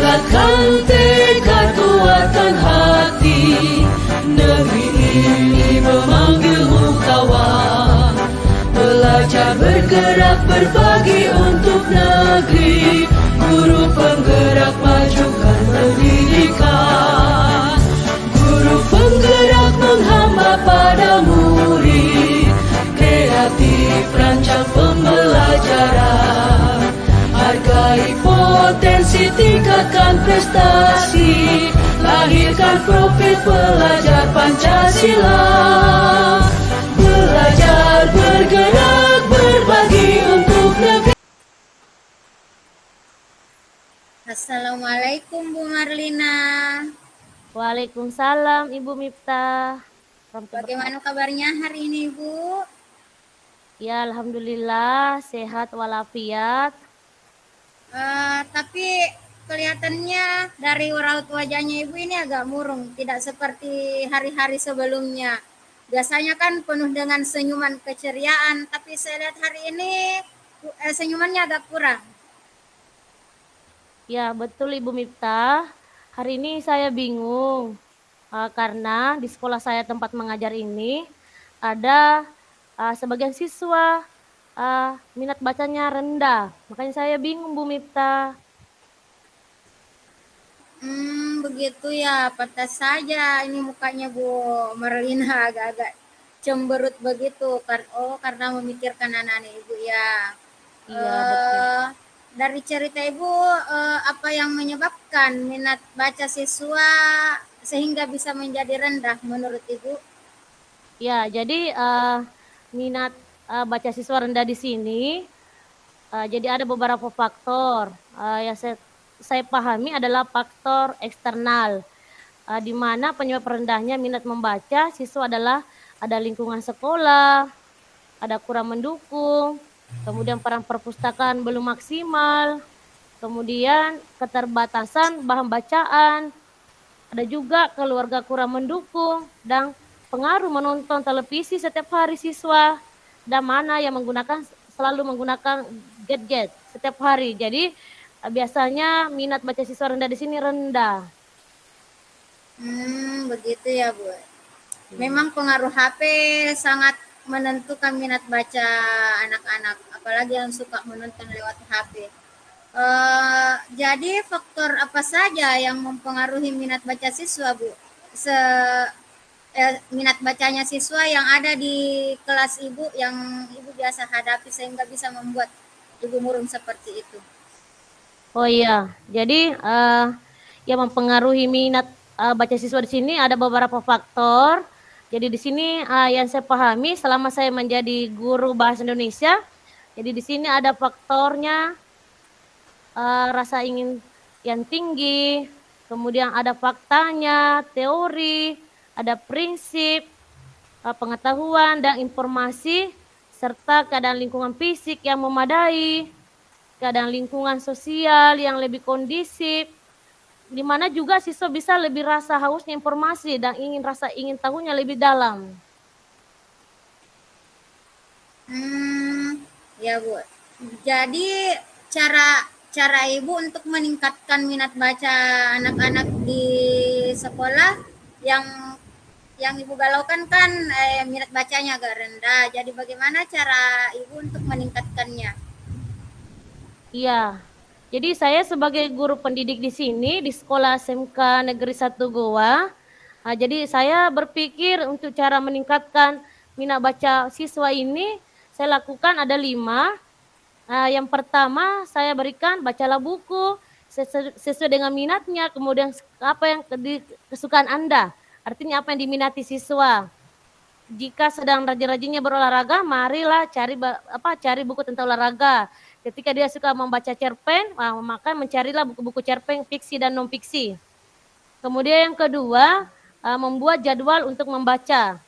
Tingkatkan tekad, kuatkan hati. Negeri ini memanggilmu kawan. Belajar, bergerak, berbagi untuk negeri. Guru penggerak, majukan pendidikan. Guru penggerak menghamba pada murid. Kreatif, rancang pembelajaran. Hargai potensi, tingkatkan prestasi. Lahirkan profil pelajar Pancasila. Belajar, bergerak, berbagi untuk negeri. Assalamualaikum Bu Marlina. Waalaikumsalam Ibu Miftah. Bagaimana kabarnya hari ini Bu? Ya, alhamdulillah sehat walafiat. Tapi kelihatannya dari raut wajahnya Ibu ini agak murung, tidak seperti hari-hari sebelumnya. Biasanya kan penuh dengan senyuman keceriaan, tapi saya lihat hari ini senyumannya agak kurang. Ya, betul Ibu Miftah. Hari ini saya bingung karena di sekolah saya tempat mengajar ini ada sebagian siswa minat bacanya rendah. Makanya saya bingung Bu Miftah. Begitu ya, pantas saja ini mukanya Bu Marlina agak-agak cemberut begitu. Karena memikirkan anak-anak Ibu ya. Iya, betul. Dari cerita Ibu, apa yang menyebabkan minat baca siswa sehingga bisa menjadi rendah menurut Ibu? Ya, jadi minat baca siswa rendah di sini. Jadi ada beberapa faktor yang saya pahami adalah faktor eksternal, di mana penyebab rendahnya minat membaca siswa adalah ada lingkungan sekolah, ada kurang mendukung, kemudian peran perpustakaan belum maksimal, kemudian keterbatasan bahan bacaan, ada juga keluarga kurang mendukung, dan pengaruh menonton televisi setiap hari siswa, dan mana yang selalu menggunakan gadget setiap hari. Jadi biasanya minat baca siswa rendah di sini rendah. Begitu ya Bu. Memang pengaruh HP sangat menentukan minat baca anak-anak, apalagi yang suka menonton lewat HP. Jadi faktor apa saja yang mempengaruhi minat baca siswa Bu? Minat bacanya siswa yang ada di kelas Ibu yang Ibu biasa hadapi sehingga bisa membuat Ibu murung seperti itu. Oh iya, jadi yang mempengaruhi minat baca siswa di sini ada beberapa faktor. Jadi di sini yang saya pahami selama saya menjadi guru bahasa Indonesia, jadi di sini ada faktornya rasa ingin yang tinggi, kemudian ada faktanya, teori, ada prinsip, pengetahuan dan informasi, serta keadaan lingkungan fisik yang memadai, keadaan lingkungan sosial yang lebih kondisif, di mana juga siswa bisa lebih rasa hausnya informasi dan ingin tahunya lebih dalam. Ya Bu. Jadi cara Ibu untuk meningkatkan minat baca anak-anak di sekolah yang Ibu galaukan kan minat bacanya agak rendah. Jadi bagaimana cara Ibu untuk meningkatkannya? Iya, jadi saya sebagai guru pendidik di sini di Sekolah SMK Negeri 1 Goa, jadi saya berpikir untuk cara meningkatkan minat baca siswa ini, saya lakukan ada 5. Yang pertama saya berikan bacalah buku sesuai dengan minatnya, kemudian apa yang kesukaan Anda, artinya apa yang diminati siswa. Jika sedang rajin-rajinnya berolahraga, marilah cari buku tentang olahraga. Ketika dia suka membaca cerpen, maka mencarilah buku-buku cerpen fiksi dan non-fiksi. Kemudian yang kedua, membuat jadwal untuk membaca.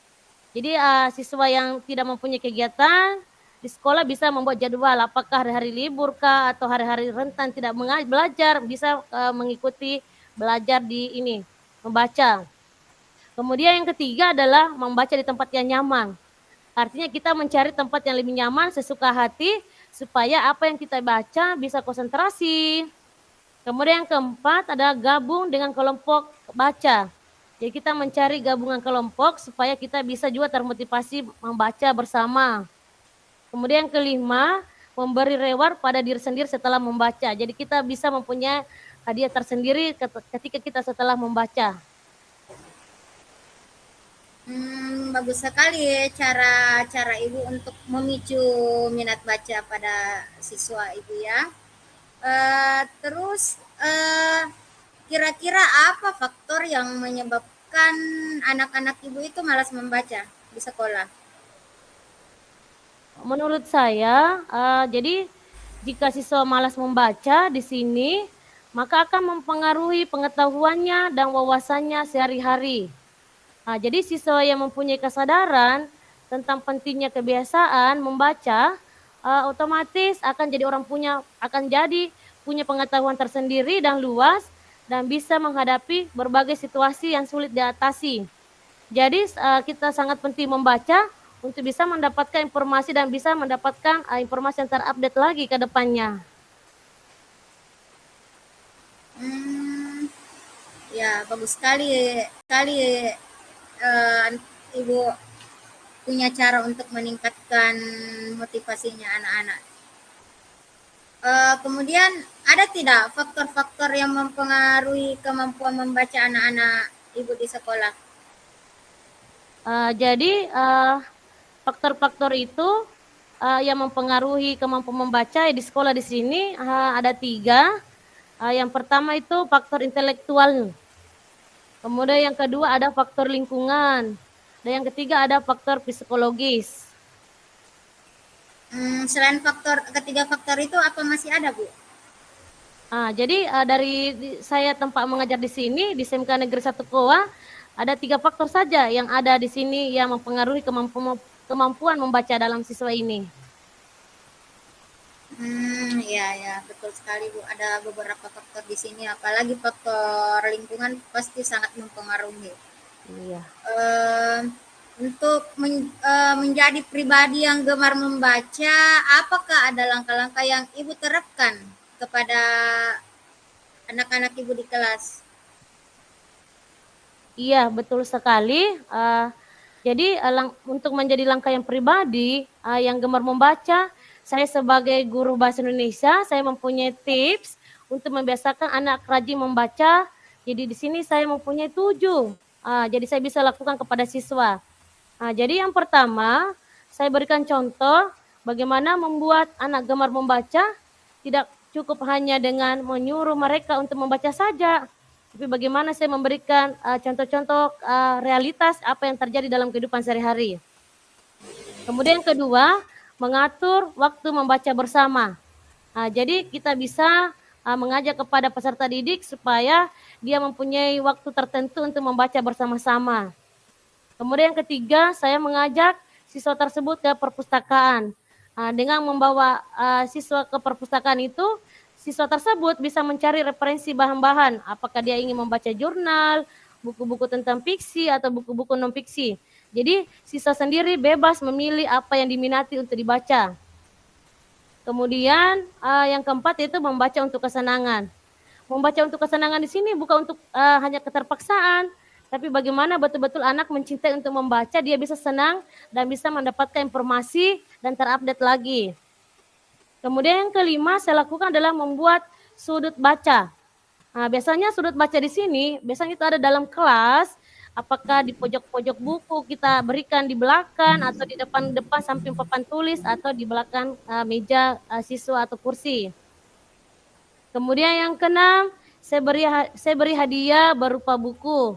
Jadi siswa yang tidak mempunyai kegiatan di sekolah bisa membuat jadwal, apakah hari-hari libur kah atau hari-hari rentan tidak belajar, bisa mengikuti belajar di ini, membaca. Kemudian yang ketiga adalah membaca di tempat yang nyaman. Artinya kita mencari tempat yang lebih nyaman, sesuka hati, supaya apa yang kita baca bisa konsentrasi. Kemudian yang keempat ada gabung dengan kelompok baca. Jadi kita mencari gabungan kelompok supaya kita bisa juga termotivasi membaca bersama. Kemudian yang kelima, memberi reward pada diri sendiri setelah membaca. Jadi kita bisa mempunyai hadiah tersendiri ketika kita setelah membaca. Bagus sekali cara ibu untuk memicu minat baca pada siswa ibu ya. Terus kira-kira apa faktor yang menyebabkan anak-anak ibu itu malas membaca di sekolah? Menurut saya, jadi jika siswa malas membaca di sini, maka akan mempengaruhi pengetahuannya dan wawasannya sehari-hari. Jadi siswa yang mempunyai kesadaran tentang pentingnya kebiasaan membaca, otomatis akan jadi punya pengetahuan tersendiri dan luas dan bisa menghadapi berbagai situasi yang sulit diatasi. Jadi kita sangat penting membaca untuk bisa mendapatkan informasi dan bisa mendapatkan informasi yang terupdate lagi ke depannya. Ya, bagus sekali eh, ibu punya cara untuk meningkatkan motivasinya anak-anak. Kemudian ada tidak faktor-faktor yang mempengaruhi kemampuan membaca anak-anak ibu di sekolah? Jadi faktor-faktor itu yang mempengaruhi kemampuan membaca di sekolah di sini ada 3. Yang pertama itu faktor intelektual. Kemudian yang kedua ada faktor lingkungan. Dan yang ketiga ada faktor psikologis. Selain ketiga faktor itu apa masih ada, Bu? Jadi dari saya tempat mengajar di sini di SMK Negeri 1 Goa ada 3 faktor saja yang ada di sini yang mempengaruhi kemampuan membaca dalam siswa ini. Ya, betul sekali Bu. Ada beberapa faktor di sini, apalagi faktor lingkungan pasti sangat mempengaruhi. Iya. Untuk menjadi pribadi yang gemar membaca, apakah ada langkah-langkah yang Ibu terapkan kepada anak-anak Ibu di kelas? Iya, betul sekali. Jadi untuk menjadi langkah yang pribadi yang gemar membaca, saya sebagai guru bahasa Indonesia, saya mempunyai tips untuk membiasakan anak rajin membaca. Jadi di sini saya mempunyai 7. Jadi saya bisa lakukan kepada siswa. Jadi yang pertama, saya berikan contoh bagaimana membuat anak gemar membaca. Tidak cukup hanya dengan menyuruh mereka untuk membaca saja, tapi bagaimana saya memberikan contoh-contoh realitas apa yang terjadi dalam kehidupan sehari-hari. Kemudian yang kedua, mengatur waktu membaca bersama. Jadi kita bisa mengajak kepada peserta didik supaya dia mempunyai waktu tertentu untuk membaca bersama-sama. Kemudian yang ketiga, saya mengajak siswa tersebut ke perpustakaan. Dengan membawa siswa ke perpustakaan itu, siswa tersebut bisa mencari referensi bahan-bahan. Apakah dia ingin membaca jurnal, buku-buku tentang fiksi, atau buku-buku non-fiksi. Jadi siswa sendiri bebas memilih apa yang diminati untuk dibaca. Kemudian yang keempat itu membaca untuk kesenangan. Membaca untuk kesenangan di sini bukan untuk hanya keterpaksaan, tapi bagaimana betul-betul anak mencintai untuk membaca, dia bisa senang dan bisa mendapatkan informasi dan terupdate lagi. Kemudian yang kelima saya lakukan adalah membuat sudut baca. Biasanya sudut baca di sini, biasanya itu ada dalam kelas, apakah di pojok-pojok buku kita berikan di belakang atau di depan samping papan tulis atau di belakang meja siswa atau kursi. Kemudian yang keenam, saya beri hadiah berupa buku.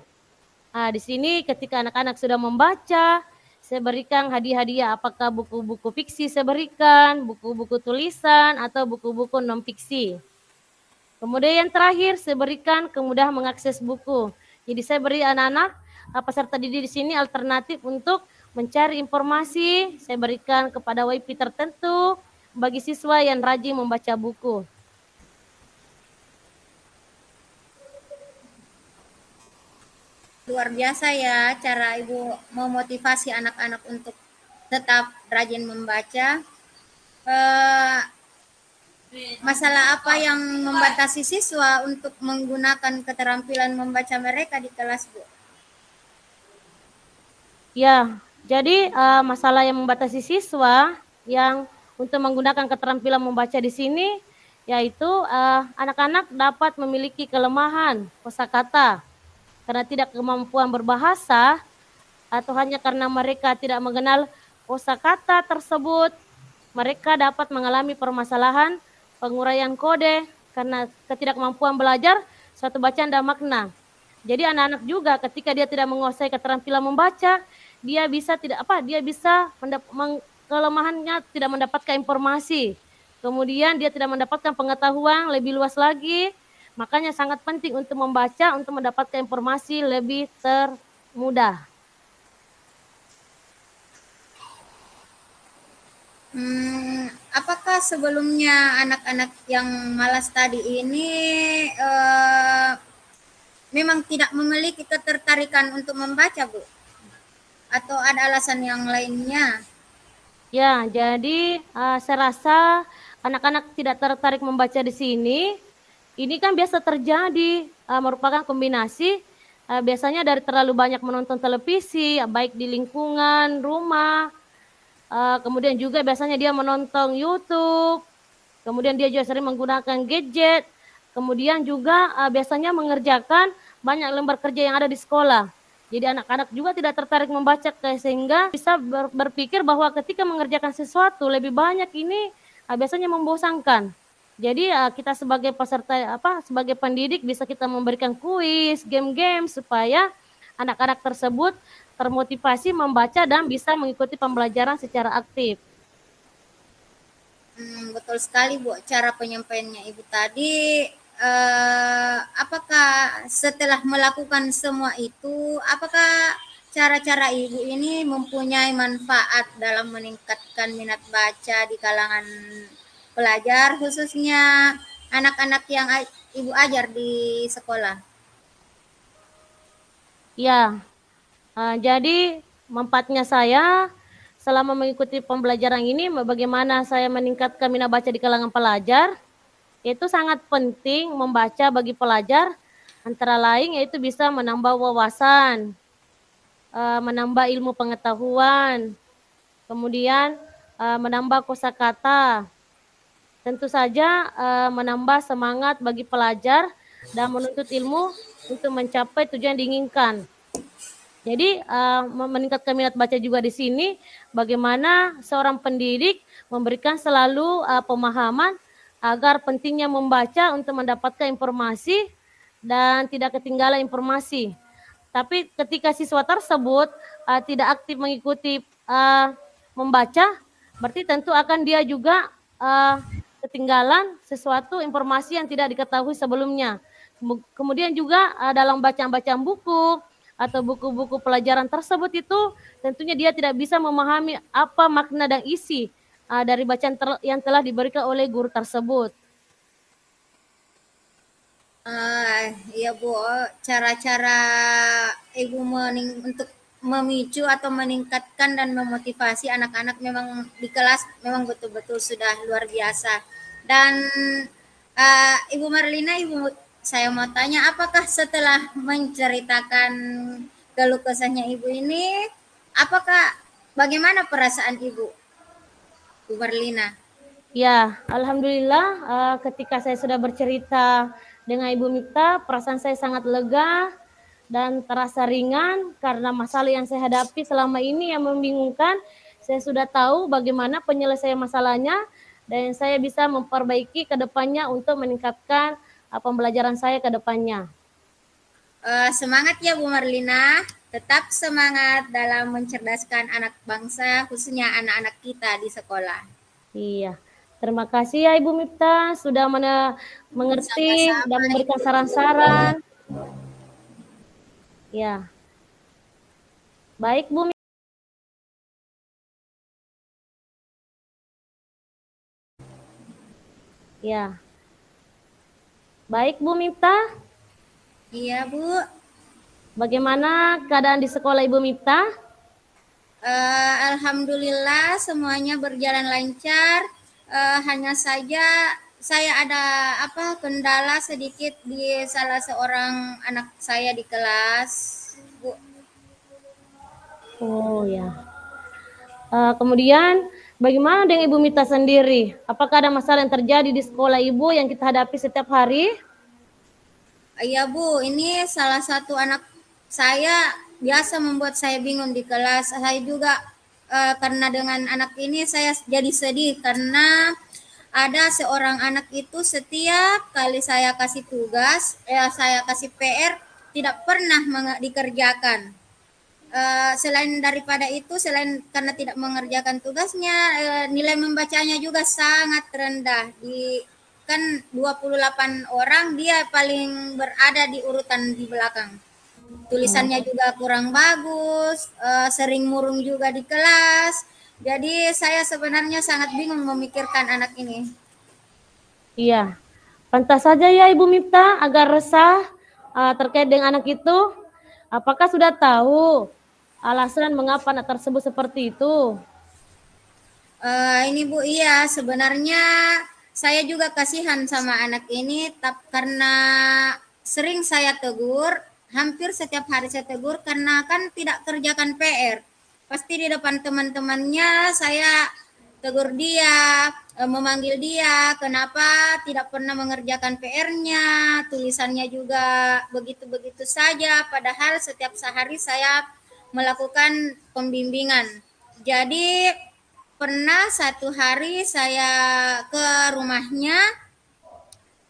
Di sini ketika anak-anak sudah membaca, saya berikan hadiah-hadiah, apakah buku-buku fiksi saya berikan, buku-buku tulisan, atau buku-buku non-fiksi. Kemudian yang terakhir, saya berikan kemudahan mengakses buku. Jadi saya beri anak-anak peserta didik di sini alternatif untuk mencari informasi, saya berikan kepada WiFi tertentu bagi siswa yang rajin membaca buku. Luar biasa ya cara Ibu memotivasi anak-anak untuk tetap rajin membaca. masalah apa yang membatasi siswa untuk menggunakan keterampilan membaca mereka di kelas, Bu? Ya, jadi masalah yang membatasi siswa yang untuk menggunakan keterampilan membaca di sini yaitu anak-anak dapat memiliki kelemahan kosakata karena tidak kemampuan berbahasa atau hanya karena mereka tidak mengenal kosakata tersebut, mereka dapat mengalami permasalahan penguraian kode karena ketidakmampuan belajar suatu bacaan dan makna. Jadi anak-anak juga ketika dia tidak menguasai keterampilan membaca, dia bisa kelemahannya tidak mendapatkan informasi. Kemudian dia tidak mendapatkan pengetahuan lebih luas lagi. Makanya sangat penting untuk membaca untuk mendapatkan informasi lebih termudah. Apakah sebelumnya anak-anak yang malas tadi ini memang tidak memiliki ketertarikan untuk membaca, Bu? Atau ada alasan yang lainnya? Ya, jadi saya rasa anak-anak tidak tertarik membaca di sini. Ini kan biasa terjadi, merupakan kombinasi biasanya dari terlalu banyak menonton televisi, baik di lingkungan rumah, kemudian juga biasanya dia menonton YouTube, kemudian dia juga sering menggunakan gadget, kemudian juga biasanya mengerjakan banyak lembar kerja yang ada di sekolah. Jadi anak-anak juga tidak tertarik membaca sehingga bisa berpikir bahwa ketika mengerjakan sesuatu lebih banyak ini biasanya membosankan. Jadi kita sebagai peserta sebagai pendidik bisa kita memberikan kuis, game-game supaya anak-anak tersebut termotivasi membaca dan bisa mengikuti pembelajaran secara aktif. Betul sekali, Bu. Cara penyampaiannya Ibu tadi, apakah setelah melakukan semua itu, apakah cara-cara Ibu ini mempunyai manfaat dalam meningkatkan minat baca di kalangan pelajar, khususnya anak-anak yang Ibu ajar di sekolah? Ya, jadi manfaatnya saya selama mengikuti pembelajaran ini, bagaimana saya meningkatkan minat baca di kalangan pelajar, itu sangat penting membaca bagi pelajar, antara lain yaitu bisa menambah wawasan, menambah ilmu pengetahuan, kemudian menambah kosakata, tentu saja menambah semangat bagi pelajar dan menuntut ilmu untuk mencapai tujuan yang diinginkan. Jadi meningkatkan minat baca juga di sini, bagaimana seorang pendidik memberikan selalu pemahaman agar pentingnya membaca untuk mendapatkan informasi dan tidak ketinggalan informasi. Tapi ketika siswa tersebut tidak aktif mengikuti membaca, berarti tentu akan dia juga ketinggalan sesuatu informasi yang tidak diketahui sebelumnya. Kemudian juga dalam bacaan-bacaan buku atau buku-buku pelajaran tersebut itu tentunya dia tidak bisa memahami apa makna dan isi dari bacaan yang telah diberikan oleh guru tersebut. Iya, Bu, cara-cara Ibu untuk memicu atau meningkatkan dan memotivasi anak-anak memang di kelas memang betul-betul sudah luar biasa. Dan Ibu Marlina, saya mau tanya, apakah setelah menceritakan keluh kesahnya Ibu ini, bagaimana perasaan Ibu, Bu Marlina? Ya, alhamdulillah ketika saya sudah bercerita dengan Ibu Mita, perasaan saya sangat lega dan terasa ringan karena masalah yang saya hadapi selama ini yang membingungkan. Saya sudah tahu bagaimana penyelesaian masalahnya dan saya bisa memperbaiki ke depannya untuk meningkatkan pembelajaran saya ke depannya. Semangat ya Bu Marlina, tetap semangat dalam mencerdaskan anak bangsa, khususnya anak-anak kita di sekolah. Iya. Terima kasih ya Ibu Mifta sudah mengerti Sama-sama, dan memberikan Ibu. saran-saran. Ya. Baik Bu Mifta. Ya. Baik Bu Mifta. Iya Bu. Bagaimana keadaan di sekolah Ibu Mifta? Alhamdulillah semuanya berjalan lancar. Hanya saja saya ada apa kendala sedikit di salah seorang anak saya di kelas, Bu. Oh ya. Kemudian bagaimana dengan Ibu Mita sendiri? Apakah ada masalah yang terjadi di sekolah Ibu yang kita hadapi setiap hari? Iya Bu, ini salah satu anak saya biasa membuat saya bingung di kelas. Saya juga karena dengan anak ini saya jadi sedih karena ada seorang anak itu setiap kali saya kasih tugas, saya kasih PR tidak pernah dikerjakan. Selain daripada itu, selain karena tidak mengerjakan tugasnya, nilai membacanya juga sangat rendah. Di kan 28 orang dia paling berada di urutan di belakang. Tulisannya juga kurang bagus, sering murung juga di kelas. Jadi saya sebenarnya sangat bingung memikirkan anak ini. Iya. Pantas saja ya Ibu Mita agar resah terkait dengan anak itu. Apakah sudah tahu alasan mengapa anak tersebut seperti itu? Ini Bu, iya sebenarnya saya juga kasihan sama anak ini, karena sering saya tegur, hampir setiap hari saya tegur karena kan tidak kerjakan PR. Pasti di depan teman-temannya saya tegur dia, memanggil dia, kenapa tidak pernah mengerjakan PR-nya, tulisannya juga begitu-begitu saja, padahal setiap sehari saya melakukan pembimbingan. Jadi pernah satu hari saya ke rumahnya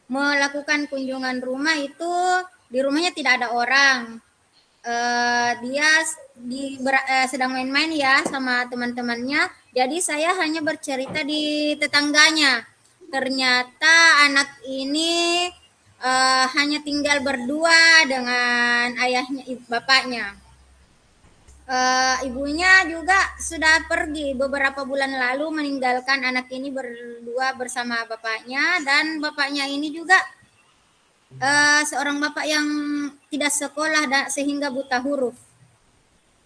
melakukan kunjungan rumah itu, di rumahnya tidak ada orang. Dia sedang main-main ya sama teman-temannya. Jadi saya hanya bercerita di tetangganya. Ternyata anak ini hanya tinggal berdua dengan ayahnya, bapaknya. Ibunya juga sudah pergi beberapa bulan lalu meninggalkan anak ini berdua bersama bapaknya, dan bapaknya ini juga seorang bapak yang tidak sekolah sehingga buta huruf.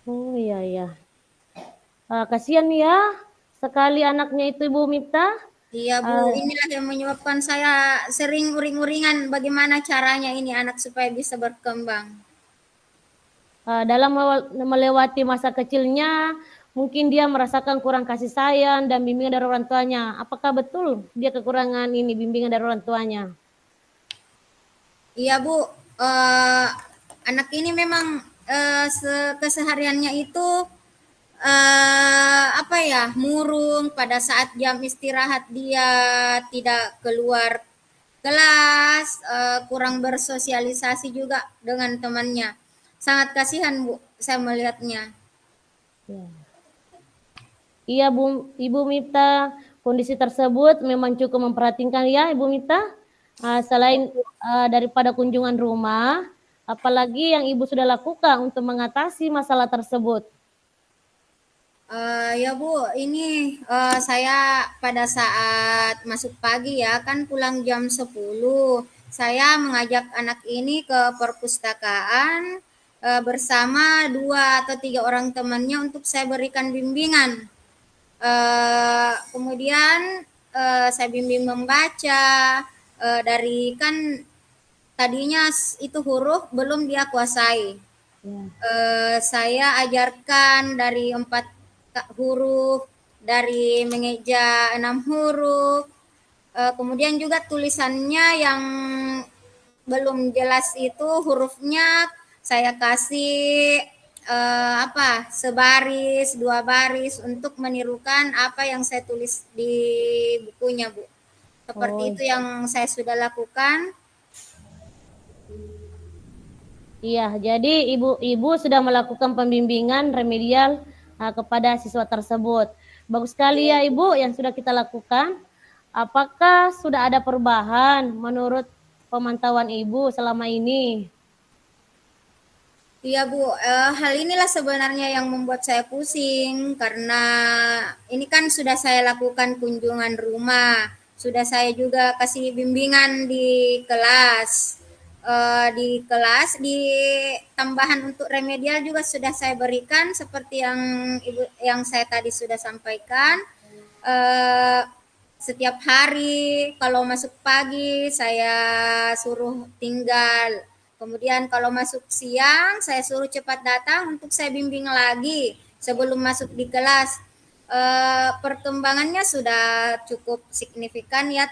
Oh iya ya. Kasihan ya sekali anaknya itu Ibu Mita. Iya Bu, inilah yang menyebabkan saya sering uring-uringan bagaimana caranya ini anak supaya bisa berkembang. Dalam melewati masa kecilnya, mungkin dia merasakan kurang kasih sayang dan bimbingan dari orang tuanya. Apakah betul dia kekurangan ini bimbingan dari orang tuanya? Iya Bu, anak ini memang kesehariannya itu apa ya, murung. Pada saat jam istirahat dia tidak keluar kelas, kurang bersosialisasi juga dengan temannya. Sangat kasihan Bu, saya melihatnya. Ya. Iya Ibu Mita, kondisi tersebut memang cukup memperhatikan ya Ibu Mita. Selain daripada kunjungan rumah, apalagi yang Ibu sudah lakukan untuk mengatasi masalah tersebut? Ya Bu, ini saya pada saat masuk pagi ya, kan pulang jam 10. Saya mengajak anak ini ke perpustakaan bersama 2 atau 3 orang temannya untuk saya berikan bimbingan. Kemudian saya bimbing membaca, dari kan tadinya itu huruf belum dia kuasai. Ya. Saya ajarkan dari 4 huruf, dari mengeja 6 huruf, kemudian juga tulisannya yang belum jelas itu hurufnya saya kasih sebaris, 2 baris untuk menirukan apa yang saya tulis di bukunya Bu. Seperti itu yang saya sudah lakukan. Iya, jadi ibu sudah melakukan pembimbingan remedial kepada siswa tersebut. Bagus sekali ya Ibu yang sudah kita lakukan. Apakah sudah ada perubahan menurut pemantauan Ibu selama ini? Iya Bu, hal inilah sebenarnya yang membuat saya pusing, karena ini kan sudah saya lakukan kunjungan rumah, sudah saya juga kasih bimbingan di kelas, di tambahan untuk remedial juga sudah saya berikan seperti yang saya tadi sudah sampaikan. setiap hari kalau masuk pagi saya suruh tinggal. Kemudian kalau masuk siang saya suruh cepat datang untuk saya bimbing lagi sebelum masuk di kelas. Perkembangannya sudah cukup signifikan ya,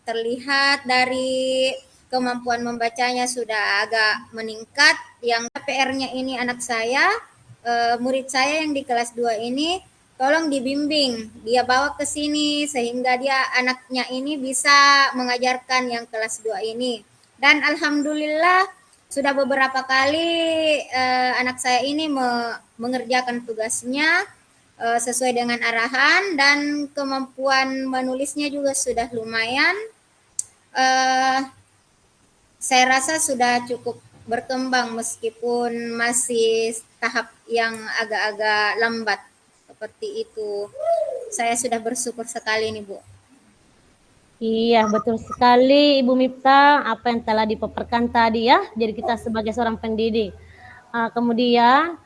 terlihat dari kemampuan membacanya sudah agak meningkat. Yang PR-nya ini anak saya, murid saya yang di kelas 2 ini tolong dibimbing, dia bawa ke sini sehingga dia anaknya ini bisa mengajarkan yang kelas 2 ini. Dan alhamdulillah sudah beberapa kali anak saya ini mengerjakan tugasnya sesuai dengan arahan, dan kemampuan menulisnya juga sudah lumayan. Saya rasa sudah cukup berkembang meskipun masih tahap yang agak-agak lambat seperti itu. Saya sudah bersyukur sekali nih, Bu. Iya, betul sekali Ibu Miftah apa yang telah dipaparkan tadi ya. Jadi kita sebagai seorang pendidik. Kemudian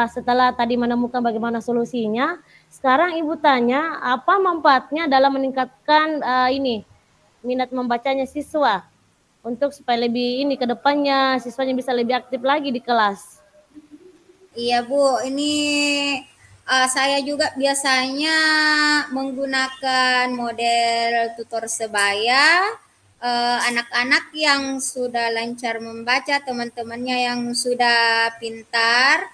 setelah tadi menemukan bagaimana solusinya, sekarang Ibu tanya apa manfaatnya dalam meningkatkan ini minat membacanya siswa untuk supaya lebih ini ke depannya siswanya bisa lebih aktif lagi di kelas. Iya, Bu. Ini saya juga biasanya menggunakan model tutor sebaya. Anak-anak yang sudah lancar membaca, teman-temannya yang sudah pintar,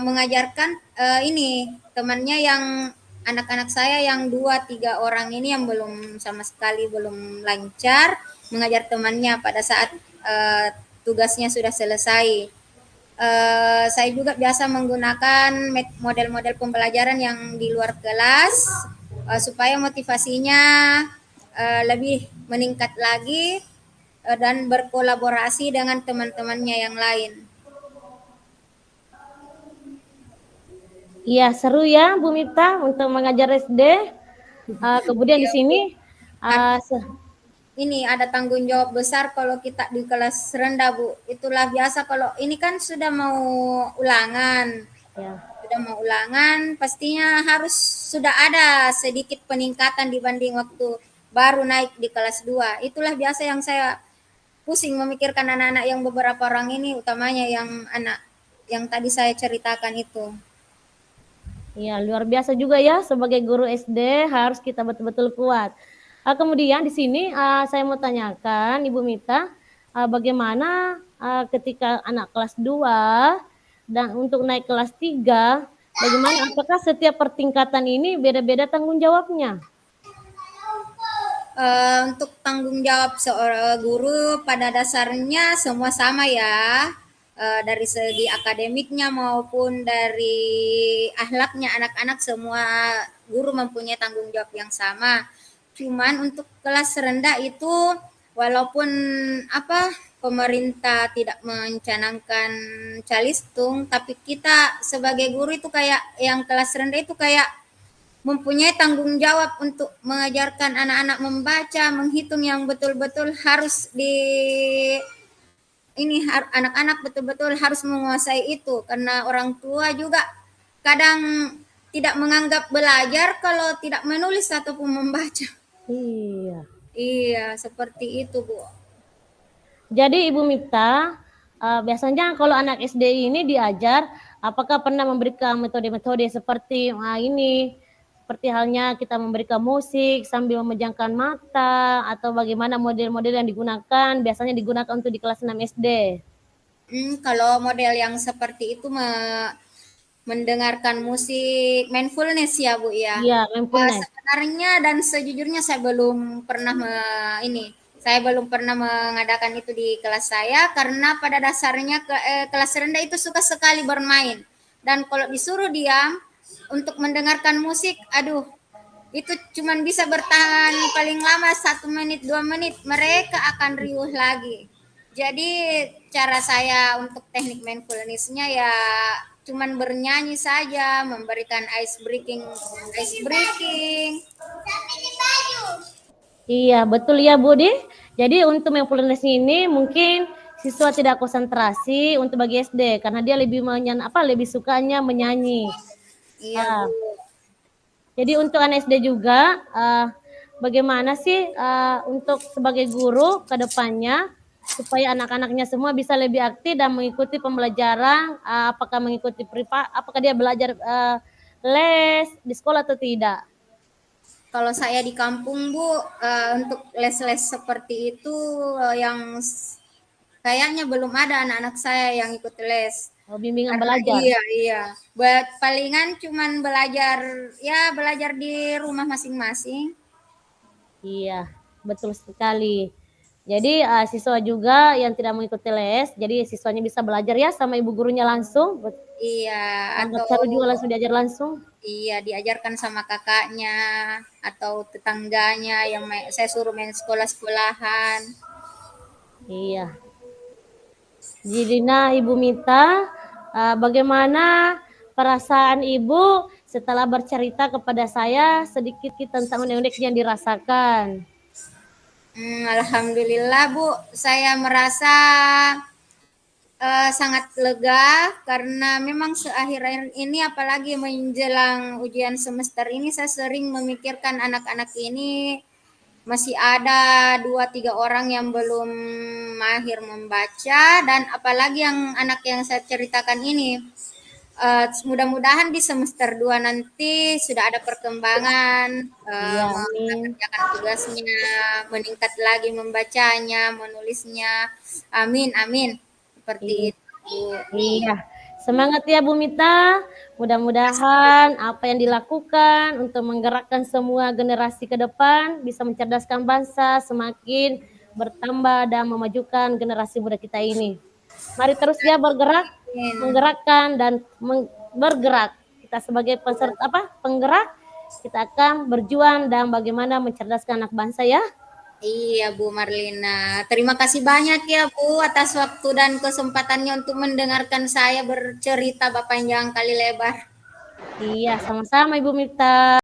mengajarkan ini temannya yang anak-anak saya yang 2-3 orang ini yang belum sama sekali belum lancar, mengajar temannya pada saat tugasnya sudah selesai. Saya juga biasa menggunakan model-model pembelajaran yang di luar kelas supaya motivasinya lebih meningkat lagi dan berkolaborasi dengan teman-temannya yang lain. Iya, seru ya Bu Miftah untuk mengajar SD. Kemudian di sini Ini ada tanggung jawab besar kalau kita di kelas rendah, Bu. Itulah biasa kalau ini kan sudah mau ulangan. ya. Sudah mau ulangan, pastinya harus sudah ada sedikit peningkatan dibanding waktu baru naik di kelas 2. Itulah biasa yang saya pusing memikirkan anak-anak yang beberapa orang ini, utamanya yang anak yang tadi saya ceritakan itu. Iya, luar biasa juga ya sebagai guru SD harus kita betul-betul kuat. Kemudian di sini saya mau tanyakan Ibu Mita, bagaimana ketika anak kelas 2 dan untuk naik kelas 3, bagaimana apakah setiap pertingkatan ini beda-beda tanggung jawabnya? Untuk tanggung jawab seorang guru pada dasarnya semua sama ya, dari segi akademiknya maupun dari akhlaknya anak-anak, semua guru mempunyai tanggung jawab yang sama. Cuman untuk kelas rendah itu walaupun pemerintah tidak mencanangkan calistung, tapi kita sebagai guru itu kayak yang kelas rendah itu kayak mempunyai tanggung jawab untuk mengajarkan anak-anak membaca, menghitung yang betul-betul harus anak-anak betul-betul harus menguasai itu, karena orang tua juga kadang tidak menganggap belajar kalau tidak menulis ataupun membaca. Iya. Iya, seperti itu, Bu. Jadi Ibu Miftah, biasanya kalau anak SD ini diajar, apakah pernah memberikan metode-metode seperti seperti halnya kita memberikan musik sambil memejamkan mata, atau bagaimana model-model yang biasanya digunakan untuk di kelas 6 SD? Kalau model yang seperti itu mendengarkan musik mindfulness ya, Bu ya. Iya, mindfulness. Sebenarnya dan sejujurnya saya belum pernah mengadakan itu di kelas saya, karena pada dasarnya kelas rendah itu suka sekali bermain, dan kalau disuruh diam untuk mendengarkan musik, aduh, itu cuman bisa bertahan paling lama 1 menit 2 menit, mereka akan riuh lagi. Jadi cara saya untuk teknik mindfulness-nya ya cuman bernyanyi saja, memberikan ice breaking. Iya, betul ya Budi. Jadi untuk mindfulness ini mungkin siswa tidak konsentrasi untuk bagi SD karena dia lebih lebih sukanya menyanyi. Iya, Bu. Jadi untuk anak SD juga bagaimana sih untuk sebagai guru ke depannya supaya anak-anaknya semua bisa lebih aktif dan mengikuti pembelajaran, apakah mengikuti apakah dia belajar les di sekolah atau tidak? Kalau saya di kampung Bu, untuk les-les seperti itu yang kayaknya belum ada anak-anak saya yang ikut les. Oh, bimbingan Karena belajar. iya. Buat palingan cuman belajar di rumah masing-masing. Iya, betul sekali. Jadi siswa juga yang tidak mengikuti les, jadi siswanya bisa belajar ya sama ibu gurunya langsung. Iya, Anggap atau seru juga langsung diajar langsung. iya diajarkan sama kakaknya atau tetangganya yang saya suruh main sekolah-sekolahan. Iya. Jadi nah Ibu Mita, bagaimana perasaan Ibu setelah bercerita kepada saya sedikit tentang unek-unek yang dirasakan? Alhamdulillah Bu, saya merasa sangat lega karena memang akhir-akhir ini apalagi menjelang ujian semester ini saya sering memikirkan anak-anak ini masih ada 2-3 orang yang belum mahir membaca dan apalagi yang anak yang saya ceritakan ini mudah-mudahan di semester 2 nanti sudah ada perkembangan Iya, amin. mengerjakan tugasnya, meningkat lagi membacanya, menulisnya. Amin, amin. Seperti Iya. itu, Bu. Iya. Semangat ya Bu Mita. Mudah-mudahan apa yang dilakukan untuk menggerakkan semua generasi ke depan bisa mencerdaskan bangsa semakin bertambah dan memajukan generasi muda kita ini. Mari terus ya bergerak, Amin. menggerakkan dan bergerak. Kita sebagai penggerak, kita akan berjuang dan bagaimana mencerdaskan anak bangsa ya. Iya Bu Marlina. Terima kasih banyak ya Bu atas waktu dan kesempatannya untuk mendengarkan saya bercerita panjang kali lebar. Iya, sama-sama Ibu Mita.